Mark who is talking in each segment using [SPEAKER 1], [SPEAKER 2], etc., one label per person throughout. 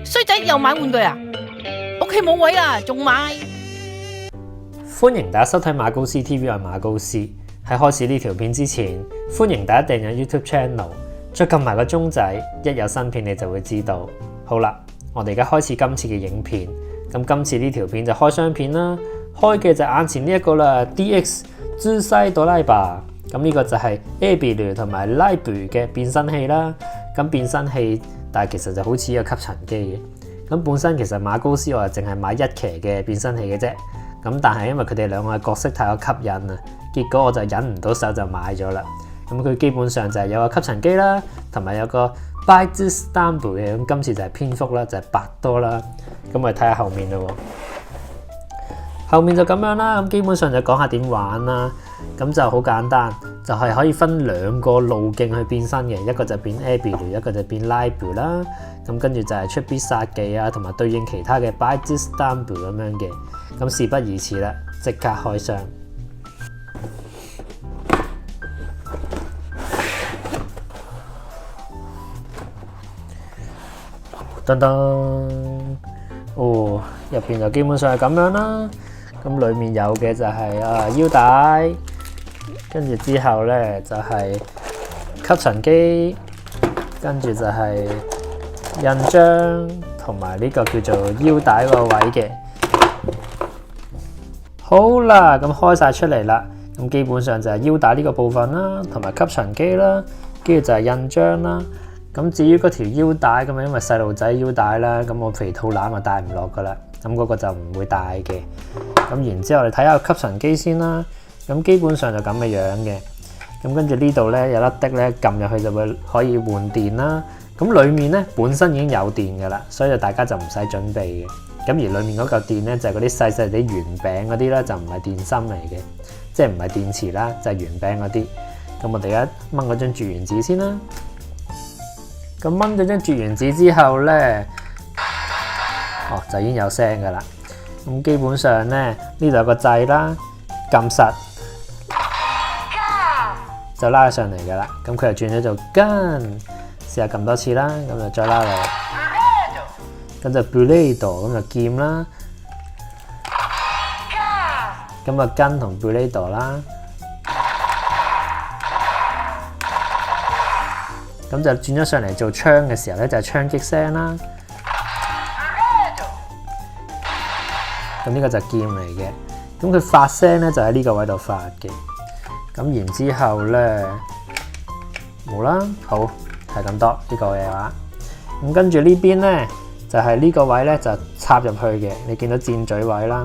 [SPEAKER 1] 衰仔又買玩具啊！屋企冇位啦，仲買？
[SPEAKER 2] 歡迎大家收睇馬高斯 TV， 我係馬高斯。喺開始呢條片之前，歡迎大家訂閱 YouTube Channel， 再撳埋個鐘仔，一有新片你就會知道。好啦，我哋而家開始今次嘅影片。咁今次呢條片就開箱片啦，開嘅就眼前呢一個啦 ，DX 自塞哆拉吧。咁呢個就係 Abilu 同埋 Libu 嘅變身器啦。咁變身器，但係其實就好似一個吸塵機嘅。咁本身其實馬高斯我就淨係買一期嘅變身器嘅啫。咁但係因為佢哋兩個嘅角色太過吸引啊，結果我就忍唔到手就買咗啦。咁佢基本上就係有個吸塵機啦，同埋有個 Bite-Stamp 嘅。咁今次就係蝙蝠啦，就係百多啦。咁我哋睇下後面咯。後面就咁樣啦。咁基本上就講下點玩啦。咁就好簡單，就係可以分兩個路徑去變身嘅，一個就變 Abilu， 一個就變 Libu 啦。咁跟住就係出必殺技啊，同埋對應其他嘅 Bite-Stamp 咁樣嘅。咁事不宜遲啦，即刻開箱。噔噔，哦，入邊就基本上係咁樣啦。咁裡面有嘅就係腰帶，跟住之後咧就係吸塵機，跟住就係印章同埋呢個叫做腰帶個位嘅。好啦，咁開晒出嚟啦。咁基本上就係腰帶呢個部分啦，同埋吸塵機啦，跟住就係印章啦。咁至於嗰條腰帶咁啊，因為細路仔腰帶啦，咁我肥肚腩啊戴唔落噶啦，咁嗰個就唔會戴嘅。咁然之後我哋睇下吸塵機先啦。咁基本上就咁嘅樣嘅。咁跟住呢度咧有粒的咧，撳入去就會可以換電啦。咁裡面咧本身已經有電噶啦，所以大家就唔使準備嘅。咁而裡面嗰嚿電咧就係嗰啲細細啲圓餅嗰啲咧，就唔係電芯嚟嘅，即係唔係電池啦，就係圓餅嗰啲。咁我哋而家掹嗰張絕緣紙先啦。咁掹咗張絕緣紙之後咧，就已經有聲噶啦。咁基本上咧呢度有個掣啦，撳實就拉上嚟噶啦。咁佢就轉咗做 gun， 試下撳多次啦，咁就再拉落。咁就 blade 咁就劍啦。咁啊 gun 同 blade 啦。咁就轉咗上嚟做槍嘅時候咧，就係槍擊聲啦。咁呢個就係劍嚟嘅。咁佢發聲咧就喺呢個位度發嘅。咁然之後咧冇啦，好係咁多呢個嘅話。咁跟住呢邊咧就係呢個位咧就插入去嘅。你見到箭嘴位啦。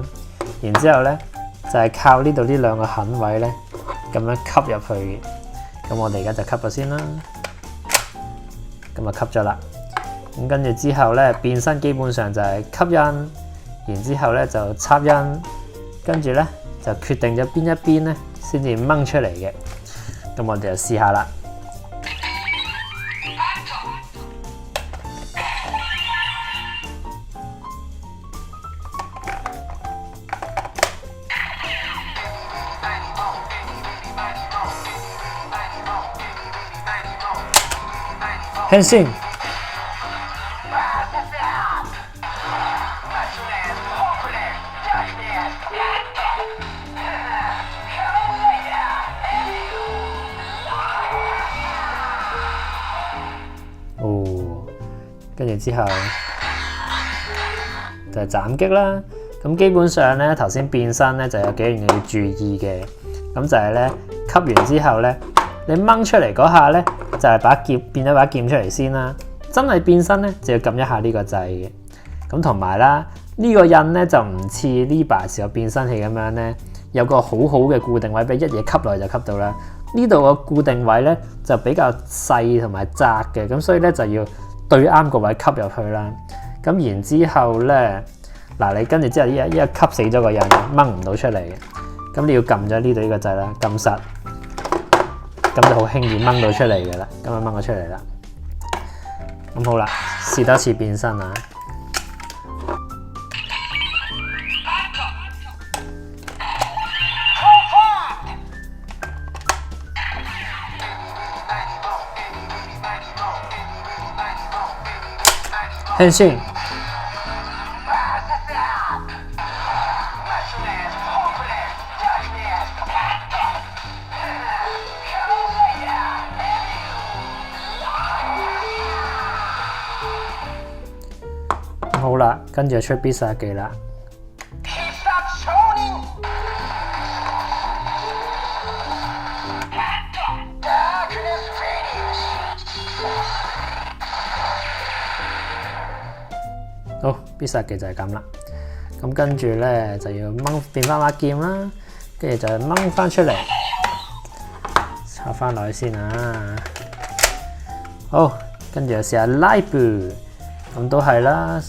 [SPEAKER 2] 然之後咧就係靠呢度呢兩個痕位咧咁樣吸入去嘅。咁我哋而家就吸咗先啦。咁就吸咗啦。咁跟住之後咧，變身基本上就係吸印，然之後咧就插印，跟住咧就決定咗邊一邊咧先至掹出嚟嘅。咁我哋就試下啦。変身！跟住之後就係斬擊啦。咁基本上咧，頭先變身咧就有幾樣嘢要注意嘅。咁就係咧吸完之後咧，你掹出嚟嗰下咧就係把劍變咗把劍出嚟先啦。真係變身咧就要撳一下呢個掣嘅。咁同埋啦，呢個印咧就唔似呢把時候變身器咁樣咧，有個好好嘅固定位俾一嘢吸落去就吸到啦。呢度個固定位咧就比較細同埋窄嘅，咁所以咧就要對啱個位吸入去啦。咁然之後咧，嗱你跟住之後依家吸死咗個印，掹唔到出嚟嘅。咁你要撳咗呢度呢個掣啦，撳實，咁就好輕易掹到出嚟嘅啦。咁就掹咗出嚟啦。咁好啦，試多次變身啊！変身好啦，跟住出必殺技啦。好，必殺技就係咁啦。咁跟住咧就要變翻把劍啦，跟住就掹翻出嚟，插翻落去先啊。好，跟住就試下拉布，咁都係啦，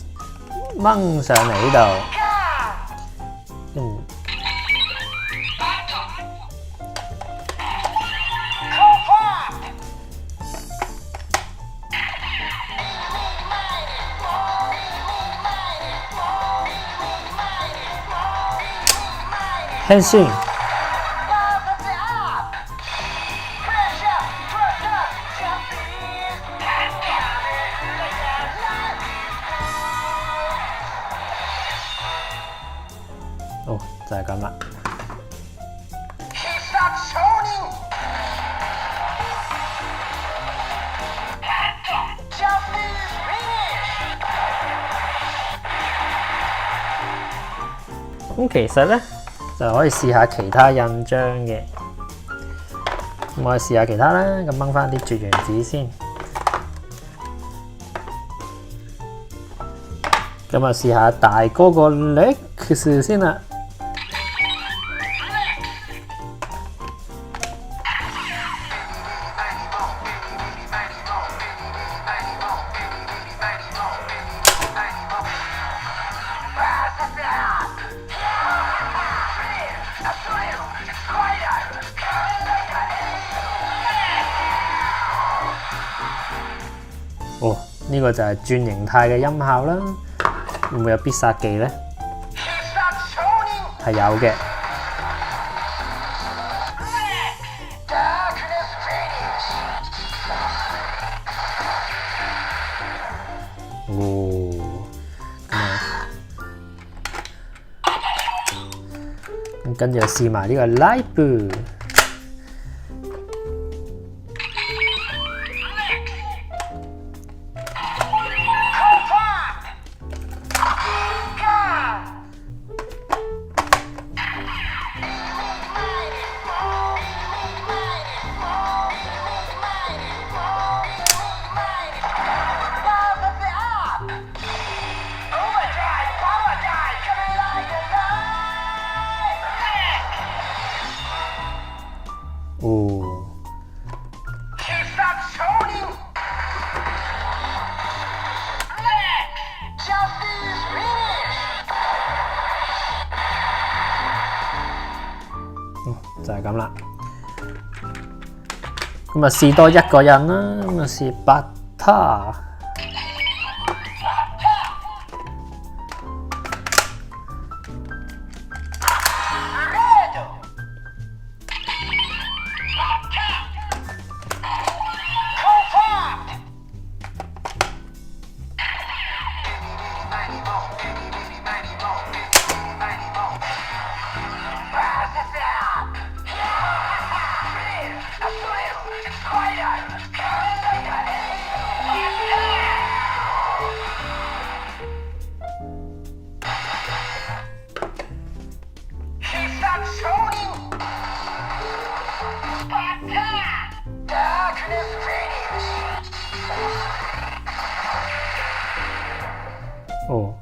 [SPEAKER 2] 掹上嚟呢度，変身。哦，就係咁啦。咁其實咧就可以試下其他印章嘅。咁我哋試下其他啦，咁掹翻啲絕緣紙先。咁啊，試下大哥個 Lex 先啦。哦，呢個就係轉形態嘅音效啦。會唔會有必殺技呢？係有嘅。哦，咁跟住試埋呢個 Live。哦，就係咁啦。咁啊，試多一個人啦。咁啊，試巴塔。哦，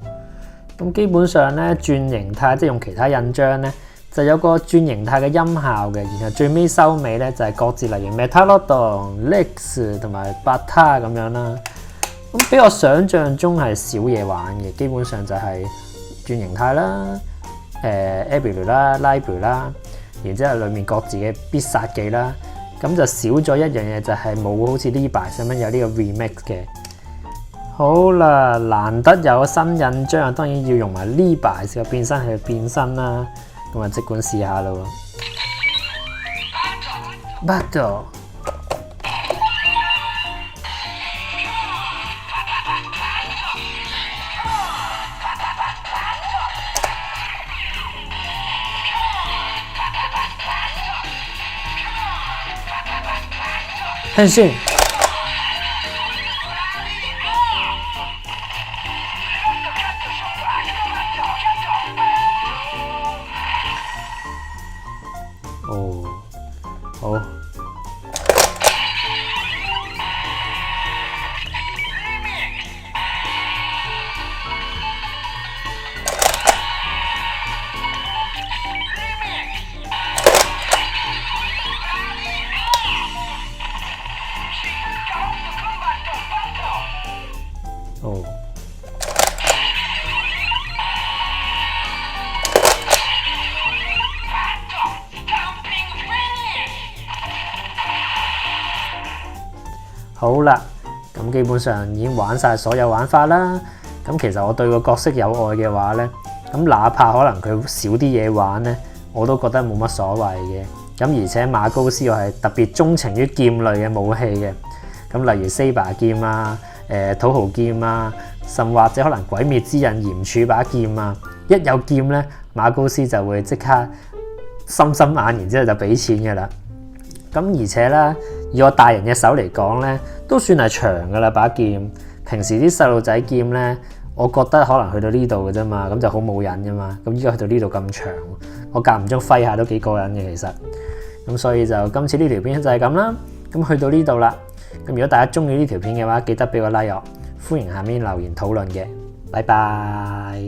[SPEAKER 2] 咁基本上咧轉形態即係用其他印章咧，就有個轉形態嘅音效嘅，然後最尾收尾咧就係各自例如 Metalodon、Lex 同埋 Bata 咁樣啦。咁比我想象中係少嘢玩嘅，基本上就係轉形態啦、Abilu 啦、Library 啦，然之後裡面各自嘅必殺技啦，咁就少咗一樣嘢，就係冇好似 Levi 咁樣有呢個 remix 嘅。好啦，難得有新印章，當然要用埋 Levi 嘅變身去變身啦。咁啊，即管試下啦喎。Battle。変身。好啦，咁基本上已經玩晒所有玩法啦。咁其實我對個角色有愛嘅話呢，咁哪怕可能佢少啲嘢玩呢，我都覺得冇乜所謂嘅。咁而且馬高斯我係特別鍾情於劍類嘅武器嘅，咁例如 Saber 劍啊、土豪劍啊，甚或者可能鬼滅之刃炎柱把劍啊，一有劍呢，馬高斯就會即刻心心眼，然之後就俾錢嘅啦。咁而且咧，以我大人嘅手嚟講咧，都算係長噶啦把劍。平時啲細路仔劍咧，我覺得可能去到呢度嘅啫嘛，咁就好冇癮噶嘛。咁依家去到呢度咁長，我間唔中揮下都幾過癮嘅其實。咁所以就今次呢條片就係咁啦。咁去到呢度啦。咁如果大家中意呢條片嘅話，記得俾個 like 我，歡迎下面留言討論嘅。拜拜。